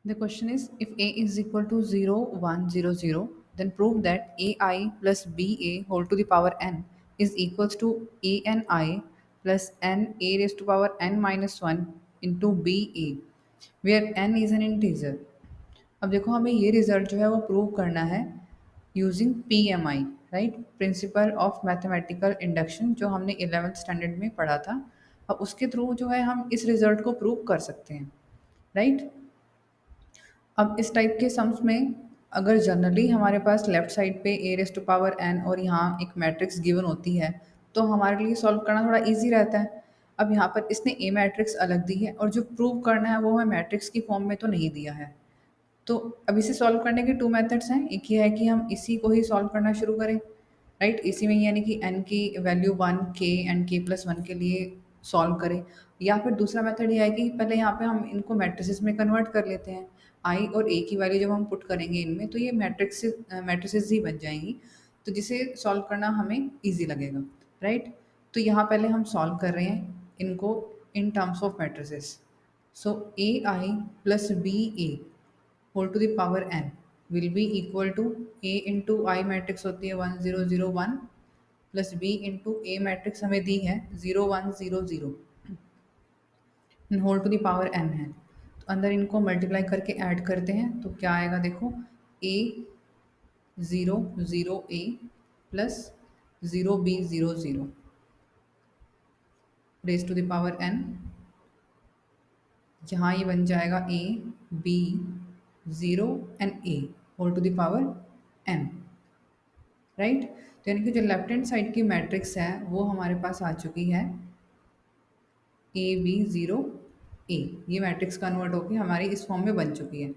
The question is, if A is equal to 0, 1, 0, 0, then prove that AI plus BA whole to the power n is equals to ANI plus n A raised to power n minus 1 into BA, where n is an integer. अब देखो हमें ये result जो है वो prove करना है using PMI, right, principle of mathematical induction, जो हमने 11th स्टैंडर्ड में पढ़ा था। अब उसके थ्रू जो है हम इस रिजल्ट को प्रूव कर सकते हैं, राइट। अब इस टाइप के सम्स में अगर जनरली हमारे पास लेफ्ट साइड पे ए रेस टू पावर एन और यहाँ एक मैट्रिक्स गिवन होती है, तो हमारे लिए सॉल्व करना थोड़ा इजी रहता है। अब यहाँ पर इसने ए मैट्रिक्स अलग दी है और जो प्रूव करना है वो हमें मैट्रिक्स की फॉर्म में तो नहीं दिया है। तो अब इसे सॉल्व करने के 2 मेथड्स हैं। एक ये है कि हम इसी को ही सॉल्व करना शुरू करें, राइट, इसी में यानी कि n की value 1 k and k plus 1 के लिए सॉल्व करें। या फिर दूसरा मेथड ये है कि पहले यहाँ पे हम इनको मैट्रिसेस में कन्वर्ट कर लेते हैं। i और a की वैल्यू जब हम पुट करेंगे इनमें, तो ये मैट्रिसेस ही बन जाएंगी, तो जिसे सॉल्व करना हमें ईजी लगेगा, राइट। तो यहाँ पहले हम सॉल्व कर रहे हैं इनको in terms of matrices. So A I plus B A whole to the power n will be equal to a into I matrix होती है 1 0 0 1 plus b into A matrix हमें दी है 0 1 0 0 whole to the power n है। तो अंदर इनको multiply करके ऐड करते हैं तो क्या आएगा, देखो, a 0 0 a plus 0 b 0 0 raise to the power n। यहाँ ये बन जाएगा a b 0 and a whole to the power n, right. तो यानी कि जो लेफ्ट हैंड साइड की मैट्रिक्स है वो हमारे पास आ चुकी है ए बी ज़ीरो ए। ये मैट्रिक्स कन्वर्ट होकर हमारी इस फॉर्म में बन चुकी है।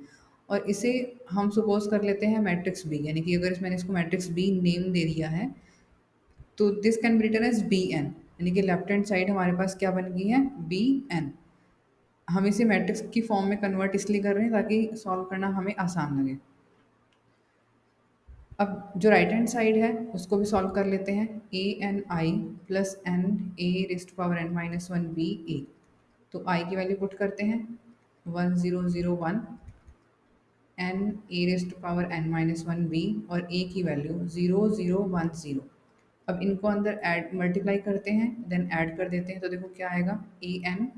और इसे हम सपोज कर लेते हैं मैट्रिक्स बी, यानी कि अगर मैंने इसको मैट्रिक्स बी नेम दे दिया है तो this can be written as B N, यानी कि लेफ्ट हैंड साइड हमारे पास क्या बन गई है, बी एन। हम इसे मैट्रिक्स की फॉर्म में कन्वर्ट इसलिए कर रहे हैं ताकि सॉल्व करना हमें आसान लगे। अब जो राइट हैंड साइड है उसको भी सॉल्व कर लेते हैं। A N I plus N A rest power N minus 1 B A. तो आई की वैल्यू पुट करते हैं 1 0 0 1 N A rest power N minus 1 B और ए की वैल्यू 0 0 1 0। अब इनको अंदर ऐड मल्टीप्लाई करते हैं, देन ऐड कर देते हैं, तो देखो क्या आएगा, ए एन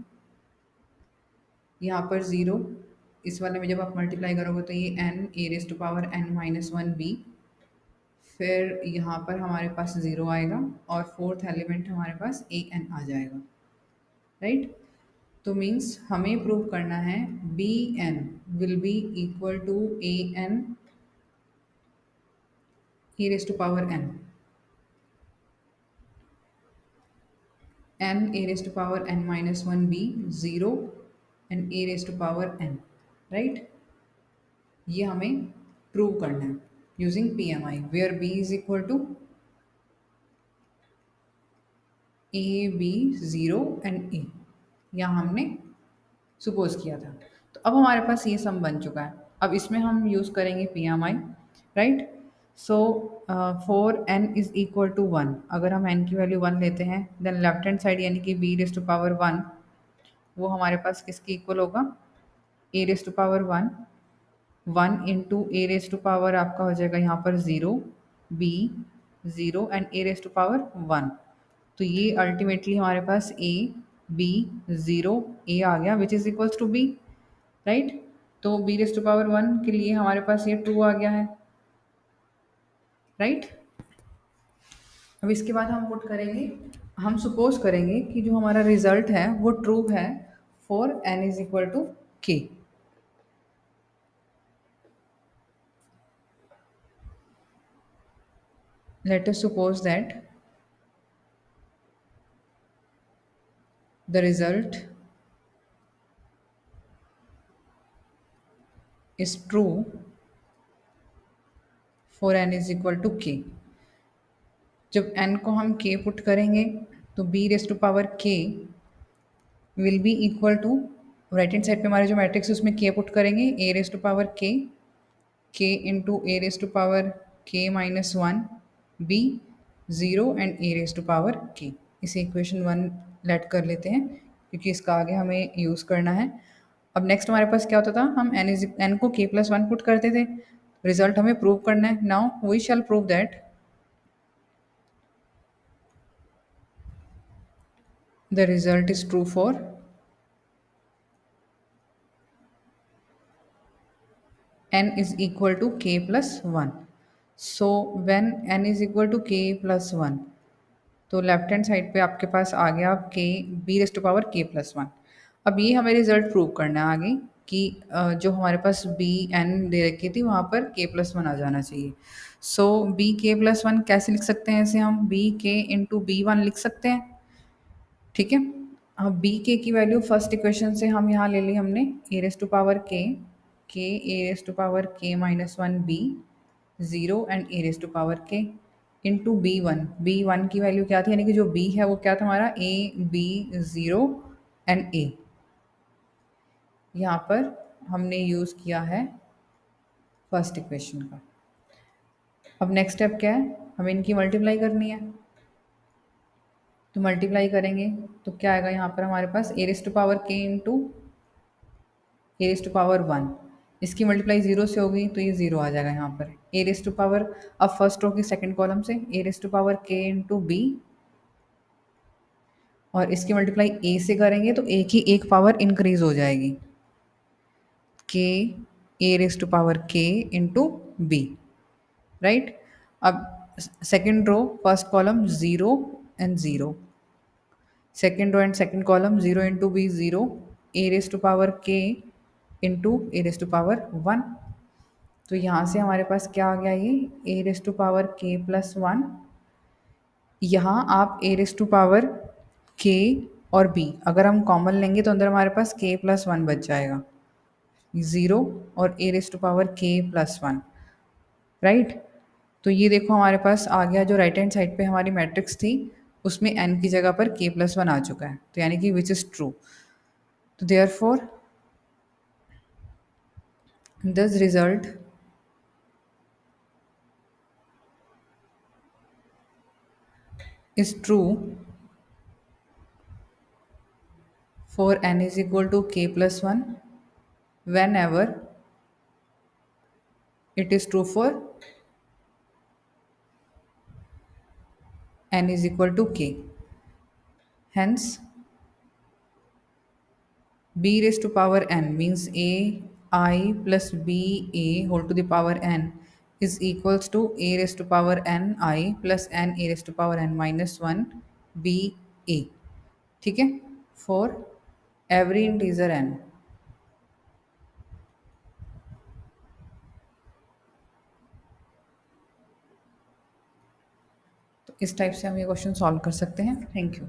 यहाँ पर 0, इस वाले में जब आप मल्टीप्लाई करोगे तो ये N A rest power N minus 1 B, फिर यहाँ पर हमारे पास 0 आएगा और फोर्थ एलिमेंट हमारे पास ए एन आ जाएगा, राइट। तो मीन्स हमें प्रूव करना है B N will be equal to A N E raise to power N A raise to power N minus 1 B 0 and A raise to power N, right. ये हमें prove करना है using P M I, where B is equal to A B 0 and A, यहाँ हमने suppose किया था। तो अब हमारे पास ये सम बन चुका है। अब इसमें हम यूज़ करेंगे P M I, right. So for N is equal to 1, अगर हम एन की वैल्यू 1 लेते हैं देन लेफ्ट हैंड साइड यानी कि बी रेस टू पावर 1 वो हमारे पास किसके इक्वल होगा, A raise to power 1 1 into A raise to power आपका हो जाएगा यहाँ पर 0 B 0 and A raise to power 1। तो ये अल्टीमेटली हमारे पास ए बी 0 ए आ गया which is equals to B, right. तो बी रेस टू पावर 1 के लिए हमारे पास ये 2 आ गया है, राइट। अब इसके बाद हम पुट करेंगे, हम सपोज करेंगे कि जो हमारा रिजल्ट है वो ट्रू है for N is equal to K. Let us suppose that the result is true for n is equal to k। जब n को हम k पुट करेंगे तो b raise to power k will be equal to, right hand side पे हमारे जो matrix है उसमें k पुट करेंगे, a raise to power k into a raise to power k minus 1 b 0 and a raise to power k। इसे equation 1 let कर लेते हैं क्योंकि इसका आगे हमें यूज़ करना है। अब नेक्स्ट हमारे पास क्या होता था, हम एन को k प्लस वन पुट करते थे, रिजल्ट हमें प्रूव करना है। Now we shall prove that the result is true for n is equal to k plus 1. So when n is equal to k plus 1, तो left hand side पे आपके पास आ गया अब के B raise to power K plus one. अब ये हमें result prove करना है आगे कि जो हमारे पास बी एन दे रखी थी वहाँ पर के प्लस वन आ जाना चाहिए। सो बी के प्लस वन कैसे लिख सकते हैं, ऐसे हम बी के इंटू बी वन लिख सकते हैं। ठीक है, अब बी के की वैल्यू फर्स्ट इक्वेशन से हम यहाँ ले ली हमने ए raise to power K A raise to power K minus one B zero and A raise to power K into B one की वैल्यू क्या थी, यानी कि जो बी है वो क्या था हमारा A B zero and A. यहाँ पर हमने यूज़ किया है फर्स्ट इक्वेशन का। अब नेक्स्ट स्टेप क्या है, हमें इनकी मल्टीप्लाई करनी है। तो मल्टीप्लाई करेंगे तो क्या आएगा यहाँ पर हमारे पास a raise to power K into A raise to power one, इसकी मल्टीप्लाई जीरो से होगी तो ये जीरो आ जाएगा यहाँ पर। ए रेस टू पावर, अब फर्स्ट रो की सेकंड कॉलम से a raise to power K into B, और इसकी मल्टीप्लाई ए से करेंगे तो ए की एक पावर इंक्रीज हो जाएगी, K A raise to power K into B, right. अब second row first column zero and zero, second row and second column zero into B zero, A raise to power K into A raise to power one. तो यहाँ से हमारे पास क्या आ गया, ये A raise to power K plus one. यहाँ आप ए रेस टू पावर के और बी अगर हम कॉमन लेंगे तो अंदर हमारे पास के प्लस वन बच जाएगा, ज़ीरो और ए raise to power K plus one, right. तो ये देखो हमारे पास आ गया, जो राइट हैंड साइड पे हमारी मैट्रिक्स थी उसमें एन की जगह पर के प्लस वन आ चुका है, तो यानी कि विच इज़ ट्रू। तो therefore this result is true for n is equal to k plus 1 whenever it is true for n is equal to k. Hence, b raised to power n means a I plus b a whole to the power n is equals to a raised to power n I plus n a raised to power n minus 1 b a। ठीक है, for every integer n। तो इस type से हम ये question solve कर सकते हैं। Thank you.